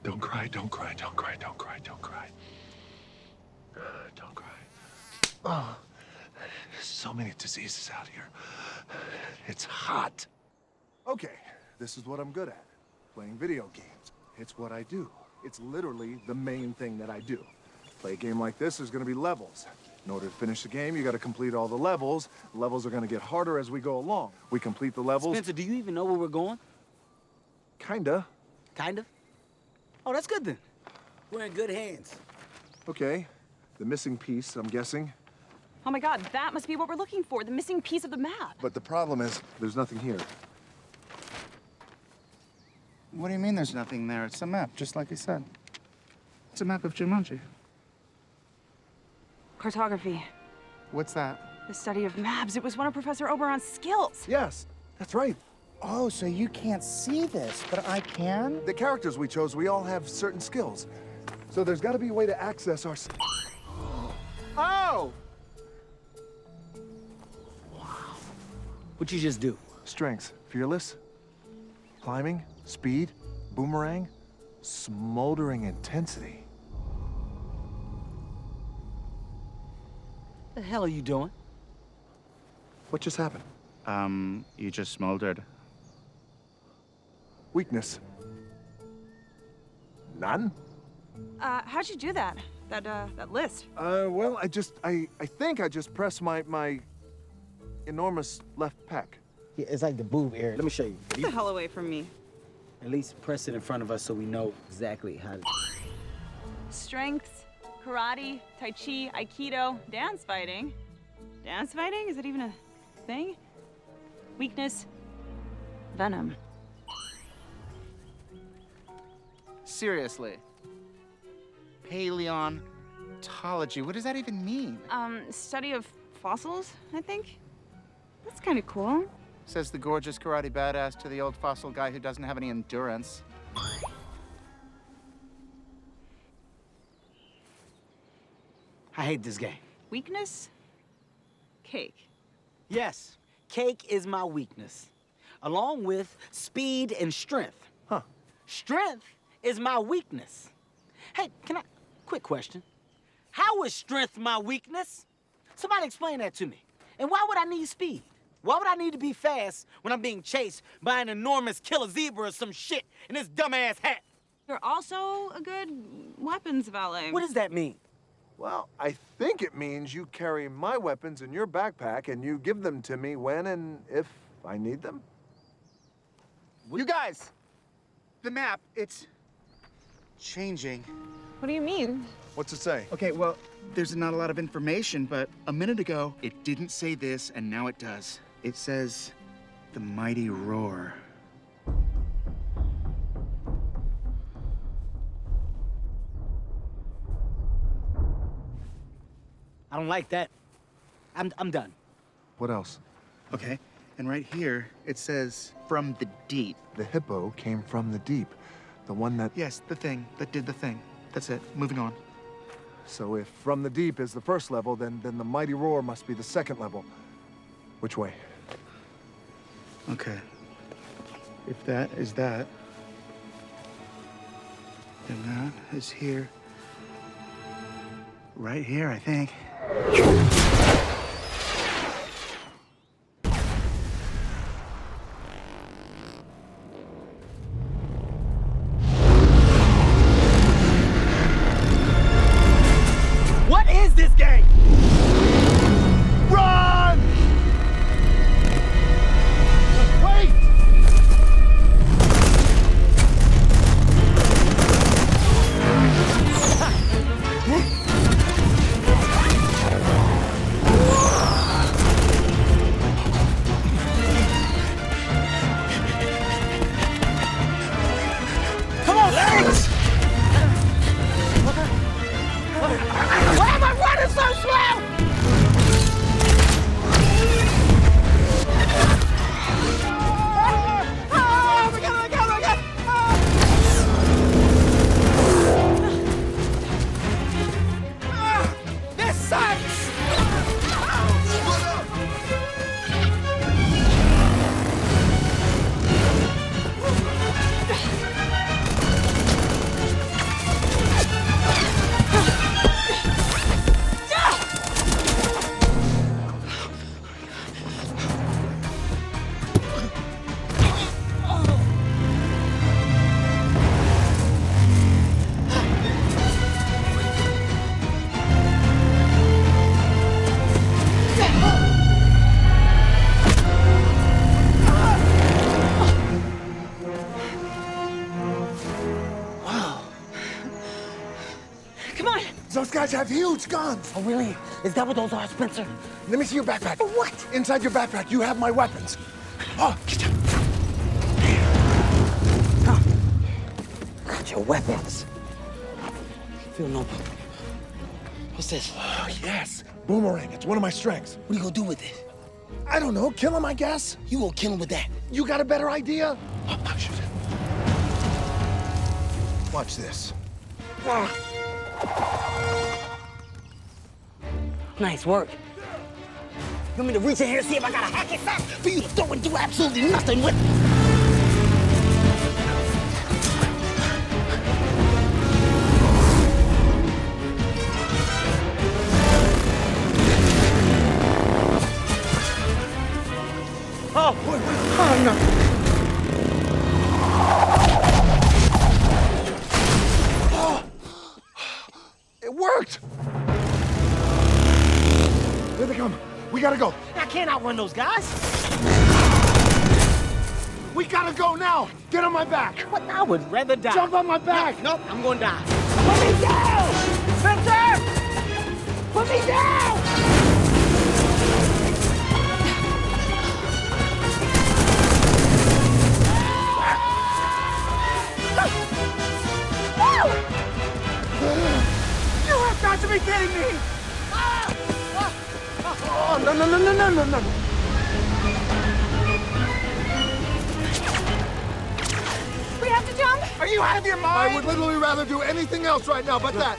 Don't cry, don't cry, don't cry, don't cry, don't cry. Don't cry. Oh, so many diseases out here. It's hot. Okay, this is what I'm good at. Playing video games. It's what I do. It's literally the main thing that I do. Play a game like this, there's gonna be levels. In order to finish the game, you gotta complete all the levels. Levels are gonna get harder as we go along. We complete the levels. Spencer, do you even know where we're going? Kinda. Kinda? Oh, that's good then. We're in good hands. Okay. The missing piece, I'm guessing. Oh my God, that must be what we're looking for, the missing piece of the map. But the problem is, there's nothing here. What do you mean there's nothing there? It's a map, just like you said. It's a map of Jumanji. Cartography, What's that? the study of maps. It was one of Professor Oberon's skills. Yes, that's right. Oh, so you can't see this, but I can? The characters we chose, we all have certain skills. So there's gotta be a way to access our... Oh! What'd you just do? Strengths. Fearless. Climbing. Speed. Boomerang. Smoldering intensity. What the hell are you doing? What just happened? You just smoldered. Weakness. None? How'd you do that? That list? Well, I think I just pressed my enormous left pec. Yeah, it's like the boob area. Let me show you. Get the hell away from me. At least press it in front of us so we know exactly how to... Strengths, karate, tai chi, aikido, dance fighting. Dance fighting? Is that even a thing? Weakness, venom. Seriously. Paleontology, what does that even mean? Study of fossils, I think. That's kind of cool. Says the gorgeous karate badass to the old fossil guy who doesn't have any endurance. I hate this game. Weakness, cake. Yes, cake is my weakness, along with speed and strength. Huh. Strength is my weakness. Hey, quick question. How is strength my weakness? Somebody explain that to me. And why would I need speed? Why would I need to be fast when I'm being chased by an enormous killer zebra or some shit in this dumbass hat? You're also a good weapons valet. What does that mean? Well, I think it means you carry my weapons in your backpack and you give them to me when and if I need them. You guys! The map, it's changing. What do you mean? What's it say? Okay, well, there's not a lot of information, but a minute ago, it didn't say this, and now it does. It says, the mighty roar. I don't like that. I'm done. What else? Okay, and right here, it says, from the deep. The hippo came from the deep. The one that... Yes, the thing that did the thing. That's it, moving on. So if from the deep is the first level, then the mighty roar must be the second level. Which way? Okay. If that is that, then that is here. Right here, I think. What is this game? Run! Wait! Those guys have huge guns. Oh, really? Is that what those are, Spencer? Let me see your backpack. What? Inside your backpack, you have my weapons. Oh, get down. Got your weapons. Feel no. What's this? Oh, yes. Boomerang. It's one of my strengths. What are you gonna do with it? I don't know. Kill him, I guess. You gonna kill him with that? You got a better idea? Oh, no, shoot it. Watch this. Nice work. You want me to reach in here and see if I got a hacky sack for you to throw and do absolutely nothing with? Oh, wait. Oh, no. It worked! Here they come. We gotta go. I can't outrun those guys. We gotta go now. Get on my back. What? I would rather die. Jump on my back. Nope, I'm gonna die. Put me down! Spencer! Put me down! You have got to be kidding me! Oh, no. We have to jump? Are you out of your mind? I would literally rather do anything else right now but that.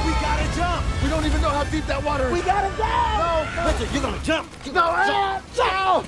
We gotta jump! We don't even know how deep that water is. We gotta go! No! Spencer, you're gonna jump! No!